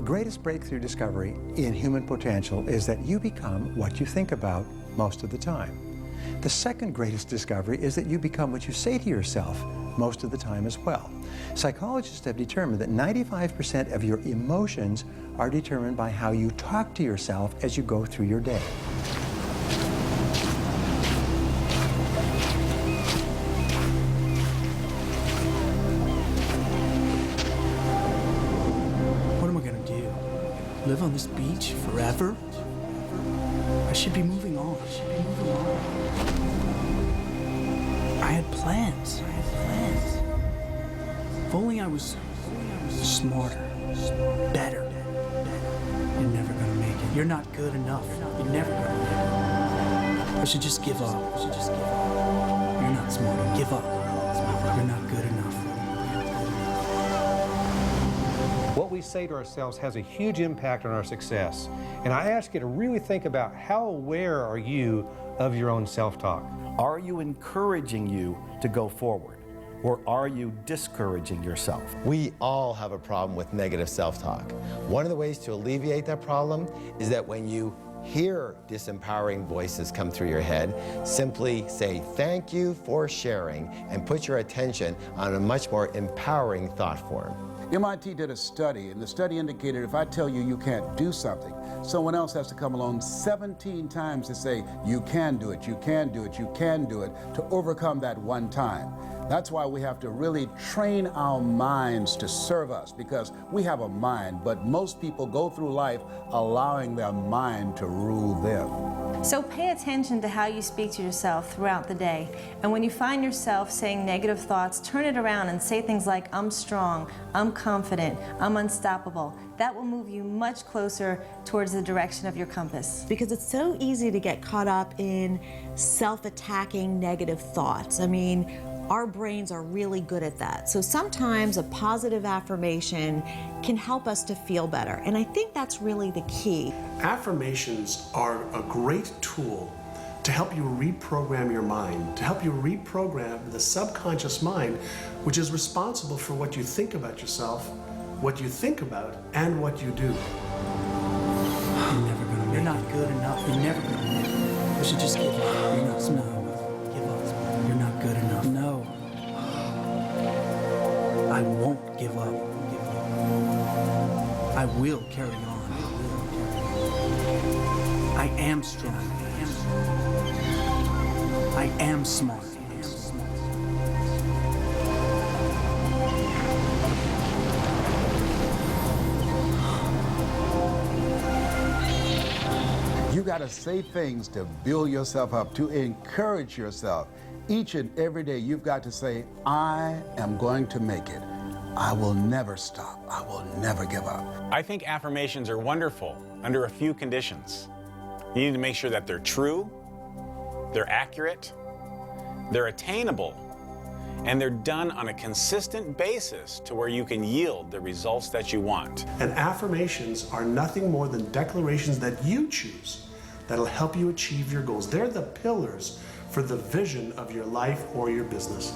The greatest breakthrough discovery in human potential is that you become what you think about most of the time. The second greatest discovery is that you become what you say to yourself most of the time as well. Psychologists have determined that 95% of your emotions are determined by how you talk to yourself as you go through your day. Live on this beach forever? I should be moving on. I had plans. If only I was smarter, better. You're never gonna make it. You're not good enough. You're never gonna make it. I should just give up. You're not smart. Give up. You're not good enough. What we say to ourselves has a huge impact on our success. And I ask you to really think about how aware are you of your own self-talk? Are you encouraging you to go forward? Or are you discouraging yourself? We all have a problem with negative self-talk. One of the ways to alleviate that problem is that when you hear disempowering voices come through your head, simply say thank you for sharing and put your attention on a much more empowering thought form. MIT did a study, and the study indicated if I tell you you can't do something, someone else has to come along 17 times to say, you can do it, you can do it, you can do it, to overcome that one time. That's why we have to really train our minds to serve us, because we have a mind, but most people go through life allowing their mind to rule them. So pay attention to how you speak to yourself throughout the day. And when you find yourself saying negative thoughts, turn it around and say things like, I'm strong, I'm confident, I'm unstoppable. That will move you much closer towards the direction of your compass. Because it's so easy to get caught up in self-attacking negative thoughts. I mean, our brains are really good at that. So sometimes a positive affirmation can help us to feel better. And I think that's really the key. Affirmations are a great tool to help you reprogram your mind, to help you reprogram the subconscious mind, which is responsible for what you think about yourself, what you think about, and what you do. You're never gonna make it. You're not good enough. You're never gonna make it. You should just give up. You're not smart enough. Give up. You're not good enough. No. I won't give up. I will carry on. I am strong. I am smart. You got to say things to build yourself up, to encourage yourself. Each and every day you've got to say, I am going to make it. I will never stop. I will never give up. I think affirmations are wonderful under a few conditions. You need to make sure that they're true, they're accurate, they're attainable, and they're done on a consistent basis to where you can yield the results that you want. And affirmations are nothing more than declarations that you choose that'll help you achieve your goals. They're the pillars for the vision of your life or your business.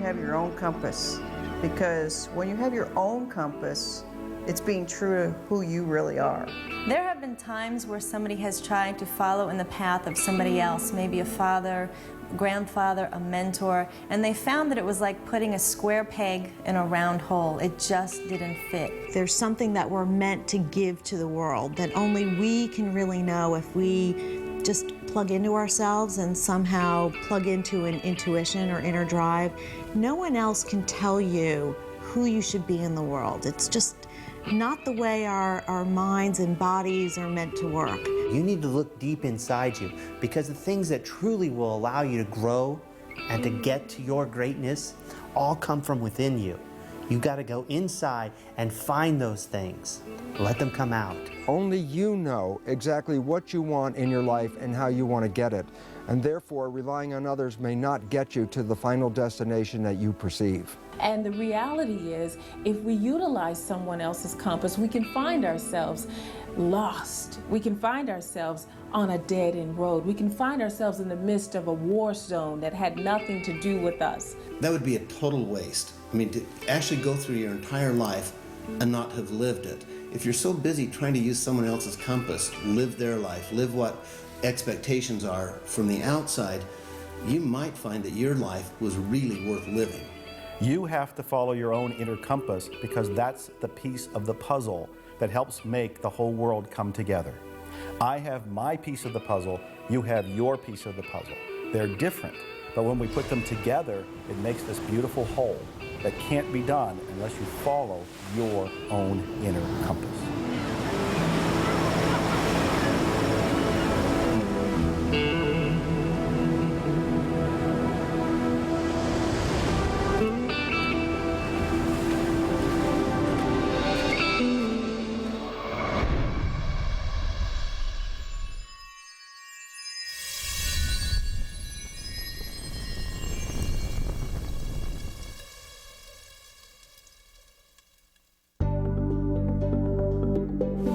Have your own compass, because when you have your own compass, it's being true to who you really are. There have been times where somebody has tried to follow in the path of somebody else, maybe a father, grandfather, a mentor, and they found that it was like putting a square peg in a round hole. It just didn't fit. There's something that we're meant to give to the world that only we can really know if we just plug into ourselves and somehow plug into an intuition or inner drive. No one else can tell you who you should be in the world. It's just not the way our minds and bodies are meant to work. You need to look deep inside you, because the things that truly will allow you to grow and to get to your greatness all come from within you. You got to go inside and find those things. Let them come out. Only you know exactly what you want in your life and how you want to get it. And therefore, relying on others may not get you to the final destination that you perceive. And the reality is, if we utilize someone else's compass, we can find ourselves lost. We can find ourselves on a dead-end road. We can find ourselves in the midst of a war zone that had nothing to do with us. That would be a total waste. I mean, to actually go through your entire life and not have lived it. If you're so busy trying to use someone else's compass, live their life, live what expectations are from the outside, you might find that your life was really worth living. You have to follow your own inner compass because that's the piece of the puzzle that helps make the whole world come together. I have my piece of the puzzle, you have your piece of the puzzle. They're different, but when we put them together, it makes this beautiful whole that can't be done unless you follow your own inner compass.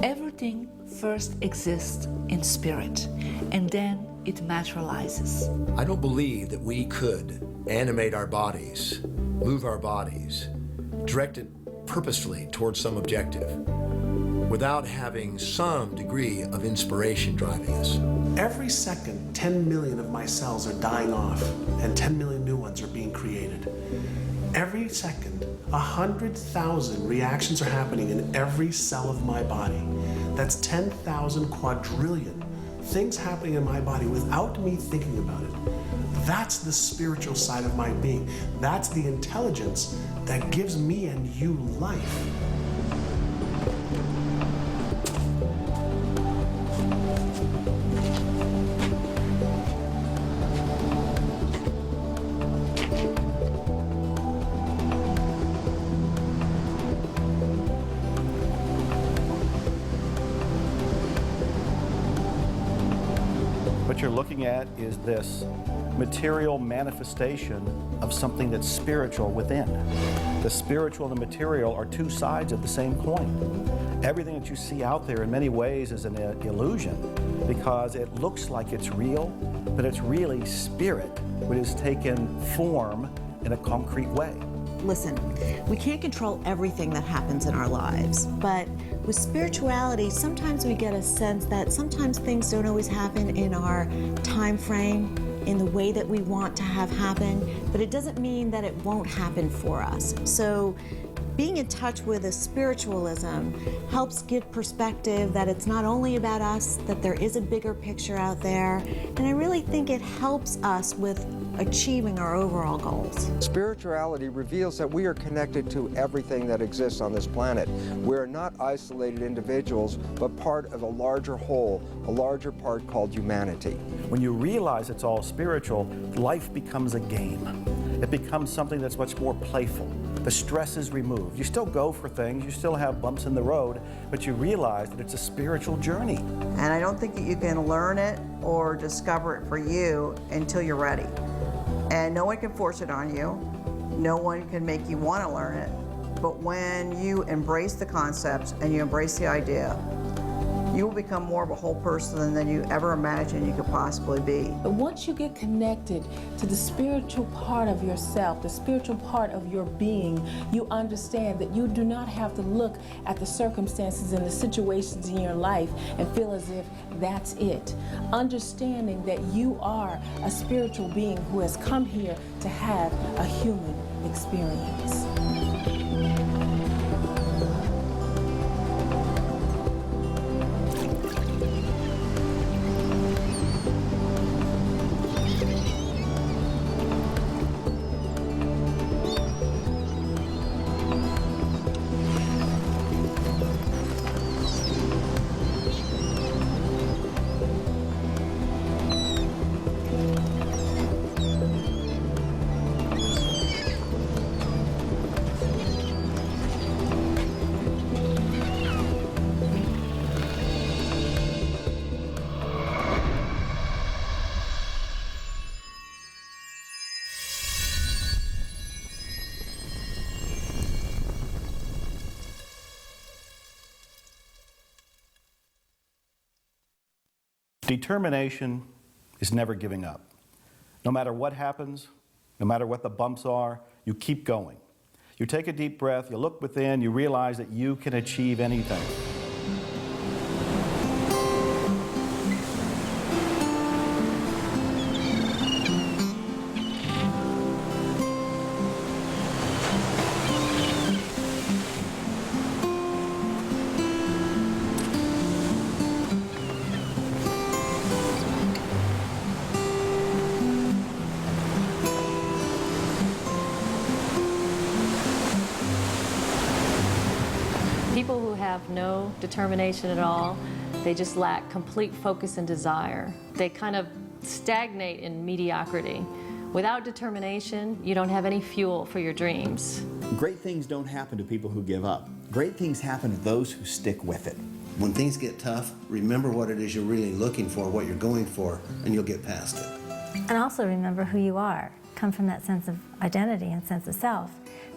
Everything first exists in spirit, and then it materializes. I don't believe that we could animate our bodies, move our bodies, direct it purposefully towards some objective without having some degree of inspiration driving us. Every second, 10 million of my cells are dying off, and 10 million new ones are being created. Every second, 100,000 reactions are happening in every cell of my body. That's 10,000 quadrillion things happening in my body without me thinking about it. That's the spiritual side of my being. That's the intelligence that gives me and you life. What you're looking at is this material manifestation of something that's spiritual within. The spiritual and the material are two sides of the same coin. Everything that you see out there in many ways is an illusion because it looks like it's real, but it's really spirit which has taken form in a concrete way. Listen, we can't control everything that happens in our lives, but with spirituality, sometimes we get a sense that sometimes things don't always happen in our time frame, in the way that we want to have happen, but it doesn't mean that it won't happen for us. So being in touch with a spiritualism helps give perspective that it's not only about us, that there is a bigger picture out there, and I really think it helps us with achieving our overall goals. Spirituality reveals that we are connected to everything that exists on this planet. We're not isolated individuals, but part of a larger whole, a larger part called humanity. When you realize it's all spiritual, life becomes a game. It becomes something that's much more playful. The stress is removed. You still go for things, you still have bumps in the road, but you realize that it's a spiritual journey. And I don't think that you can learn it or discover it for you until you're ready. And no one can force it on you. No one can make you want to learn it. But when you embrace the concepts and you embrace the idea, you will become more of a whole person than you ever imagined you could possibly be. But once you get connected to the spiritual part of yourself, the spiritual part of your being, you understand that you do not have to look at the circumstances and the situations in your life and feel as if that's it. Understanding that you are a spiritual being who has come here to have a human experience. Determination is never giving up. No matter what happens, no matter what the bumps are, you keep going. You take a deep breath, you look within, you realize that you can achieve anything. People who have no determination at all, they just lack complete focus and desire. They kind of stagnate in mediocrity. Without determination, you don't have any fuel for your dreams. Great things don't happen to people who give up. Great things happen to those who stick with it. When things get tough, remember what it is you're really looking for, what you're going for, and you'll get past it. And also remember who you are. Come from that sense of identity and sense of self,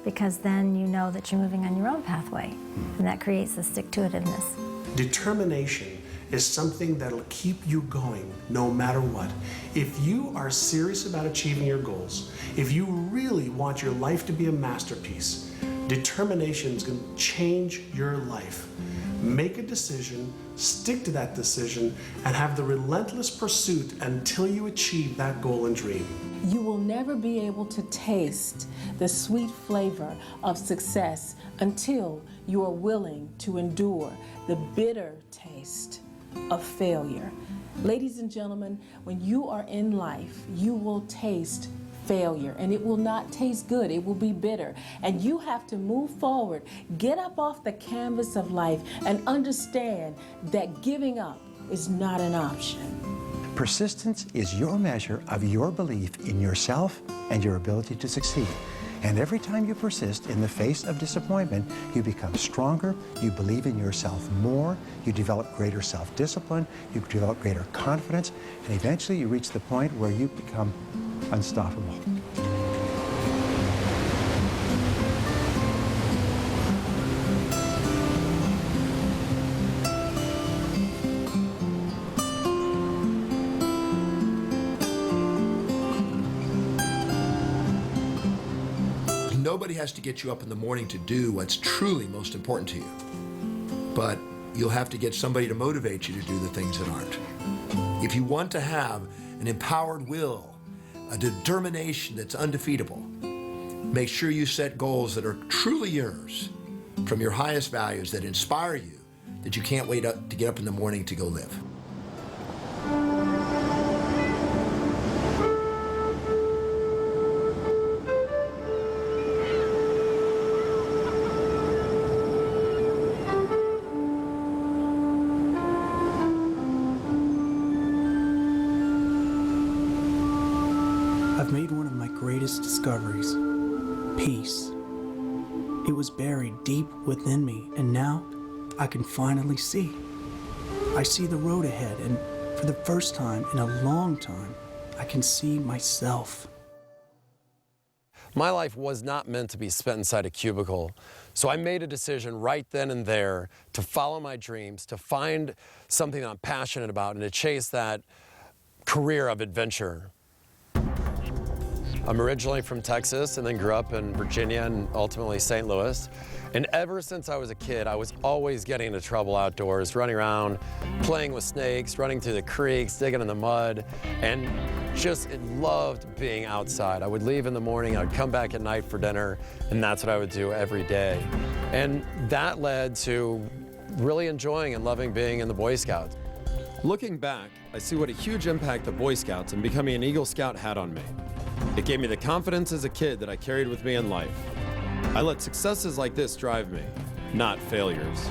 because then you know that you're moving on your own pathway, and that creates the stick-to-itiveness. Determination is something that'll keep you going no matter what. If you are serious about achieving your goals, if you really want your life to be a masterpiece, determination is going to change your life. Make a decision, stick to that decision, and have the relentless pursuit until you achieve that goal and dream. You will never be able to taste the sweet flavor of success until you are willing to endure the bitter taste of failure. Ladies and gentlemen, when you are in life, you will taste failure, and it will not taste good. It will be bitter, and you have to move forward, get up off the canvas of life, and understand that giving up is not an option. Persistence is your measure of your belief in yourself and your ability to succeed. And every time you persist in the face of disappointment, you become stronger, you believe in yourself more, you develop greater self-discipline, you develop greater confidence, and eventually you reach the point where you become unstoppable. Nobody has to get you up in the morning to do what's truly most important to you. But you'll have to get somebody to motivate you to do the things that aren't. If you want to have an empowered will, a determination that's undefeatable, make sure you set goals that are truly yours, from your highest values that inspire you, that you can't wait up to get up in the morning to go live. I've made one of my greatest discoveries, peace. It was buried deep within me, and now I can finally see. I see the road ahead, and for the first time in a long time, I can see myself. My life was not meant to be spent inside a cubicle, so I made a decision right then and there to follow my dreams, to find something that I'm passionate about, and to chase that career of adventure. I'm originally from Texas and then grew up in Virginia and ultimately St. Louis. And ever since I was a kid, I was always getting into trouble outdoors, running around, playing with snakes, running through the creeks, digging in the mud, and just loved being outside. I would leave in the morning, I'd come back at night for dinner, and that's what I would do every day. And that led to really enjoying and loving being in the Boy Scouts. Looking back, I see what a huge impact the Boy Scouts and becoming an Eagle Scout had on me. It gave me the confidence as a kid that I carried with me in life. I let successes like this drive me, not failures.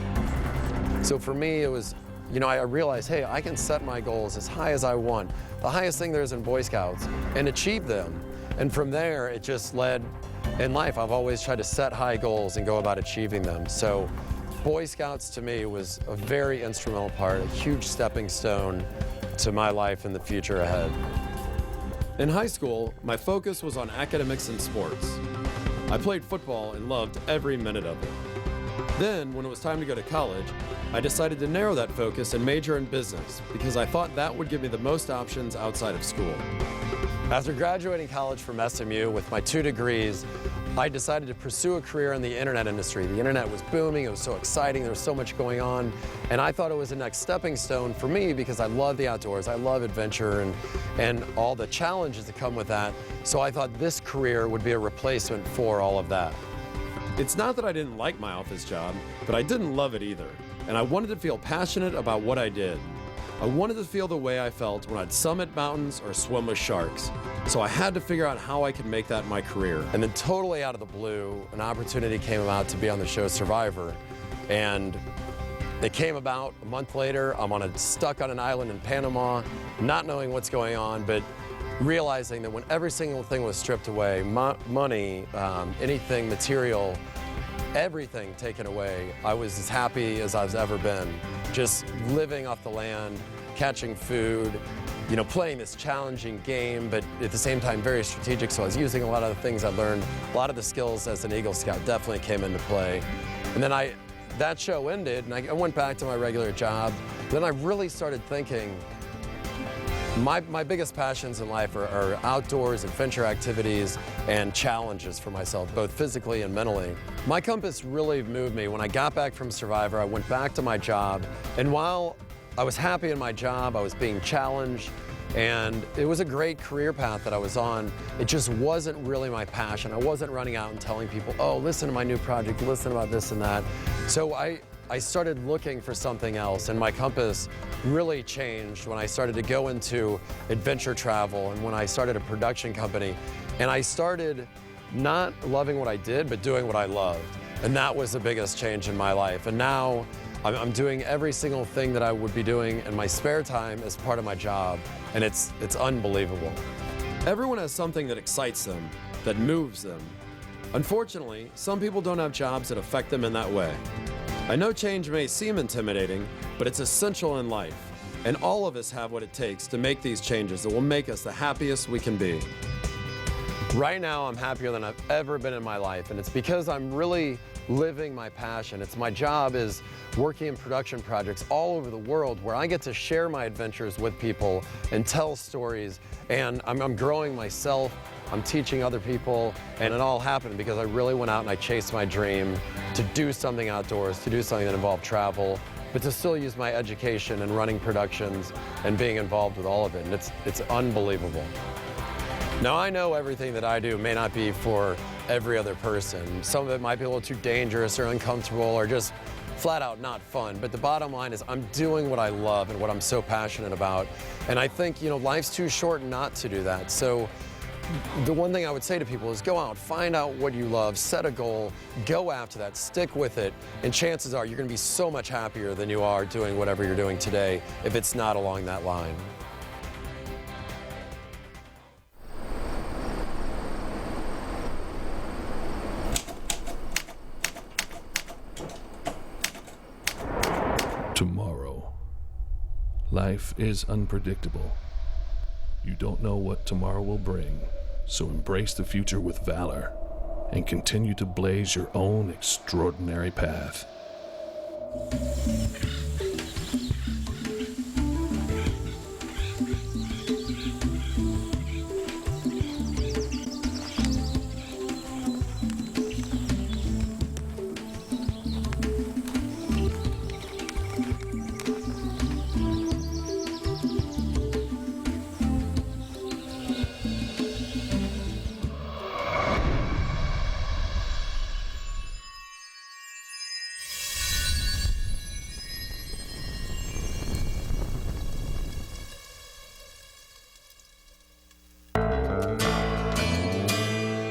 So for me, it was, I realized, hey, I can set my goals as high as I want, the highest thing there is in Boy Scouts, and achieve them. And from there, it just led, in life, I've always tried to set high goals and go about achieving them. So Boy Scouts to me was a very instrumental part, a huge stepping stone to my life and the future ahead. In high school, my focus was on academics and sports. I played football and loved every minute of it. Then, when it was time to go to college, I decided to narrow that focus and major in business because I thought that would give me the most options outside of school. After graduating college from SMU with my 2 degrees, I decided to pursue a career in the internet industry. The internet was booming, it was so exciting, there was so much going on, and I thought it was the next stepping stone for me because I love the outdoors, I love adventure and all the challenges that come with that. So I thought this career would be a replacement for all of that. It's not that I didn't like my office job, but I didn't love it either, and I wanted to feel passionate about what I did. I wanted to feel the way I felt when I'd summit mountains or swim with sharks. So I had to figure out how I could make that my career. And then totally out of the blue, an opportunity came about to be on the show Survivor. And it came about a month later. I'm stuck on an island in Panama, not knowing what's going on, but realizing that when every single thing was stripped away, money, anything material, everything taken away, I was as happy as I've ever been. Just living off the land, catching food, playing this challenging game, but at the same time very strategic. So I was using a lot of the things I learned. A lot of the skills as an Eagle Scout definitely came into play. And then that show ended, and I went back to my regular job. Then I really started thinking, my biggest passions in life are outdoors, adventure activities, and challenges for myself, both physically and mentally. My compass really moved me. When I got back from Survivor, I went back to my job, and while I was happy in my job, I was being challenged, and it was a great career path that I was on. It just wasn't really my passion. I wasn't running out and telling people, oh, listen to my new project, listen about this and that. So I started looking for something else, and my compass really changed when I started to go into adventure travel and when I started a production company. And I started not loving what I did, but doing what I loved. And that was the biggest change in my life. And now I'm doing every single thing that I would be doing in my spare time as part of my job, and it's unbelievable. Everyone has something that excites them, that moves them. Unfortunately, some people don't have jobs that affect them in that way. I know change may seem intimidating, but it's essential in life, and all of us have what it takes to make these changes that will make us the happiest we can be. Right now, I'm happier than I've ever been in my life, and it's because I'm really living my passion. My job is working in production projects all over the world where I get to share my adventures with people and tell stories, and I'm growing myself, I'm teaching other people, and it all happened because I really went out and I chased my dream to do something outdoors, to do something that involved travel, but to still use my education and running productions and being involved with all of it, and it's unbelievable. Now, I know everything that I do may not be for every other person. Some of it might be a little too dangerous or uncomfortable or just flat out not fun. But the bottom line is I'm doing what I love and what I'm so passionate about. And I think, life's too short not to do that. So the one thing I would say to people is go out, find out what you love, set a goal, go after that, stick with it. And chances are you're going to be so much happier than you are doing whatever you're doing today if it's not along that line. Tomorrow. Life is unpredictable. You don't know what tomorrow will bring, so embrace the future with valor and continue to blaze your own extraordinary path.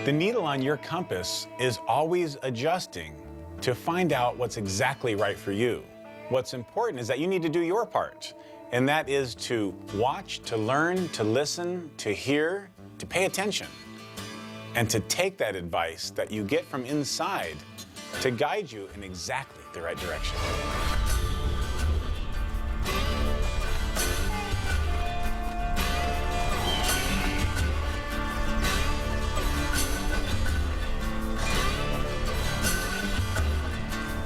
The needle on your compass is always adjusting to find out what's exactly right for you. What's important is that you need to do your part, and that is to watch, to learn, to listen, to hear, to pay attention, and to take that advice that you get from inside to guide you in exactly the right direction.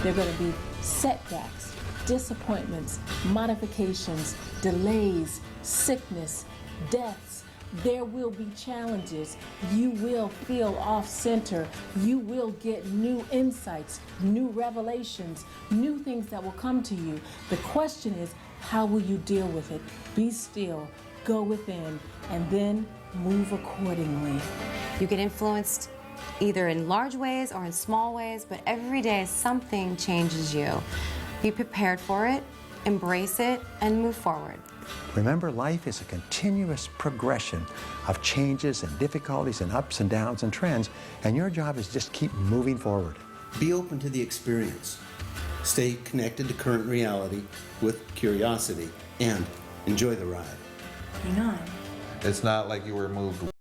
There are going to be setbacks, disappointments, modifications, delays, sickness, deaths. There will be challenges. You will feel off center. You will get new insights, new revelations, new things that will come to you. The question is, how will you deal with it? Be still, go within, and then move accordingly. You get influenced either in large ways or in small ways, but every day something changes you. Be prepared for it, embrace it, and move forward. Remember, life is a continuous progression of changes and difficulties and ups and downs and trends, and your job is just keep moving forward. Be open to the experience. Stay connected to current reality with curiosity, and enjoy the ride. Hang on. It's not like you were moved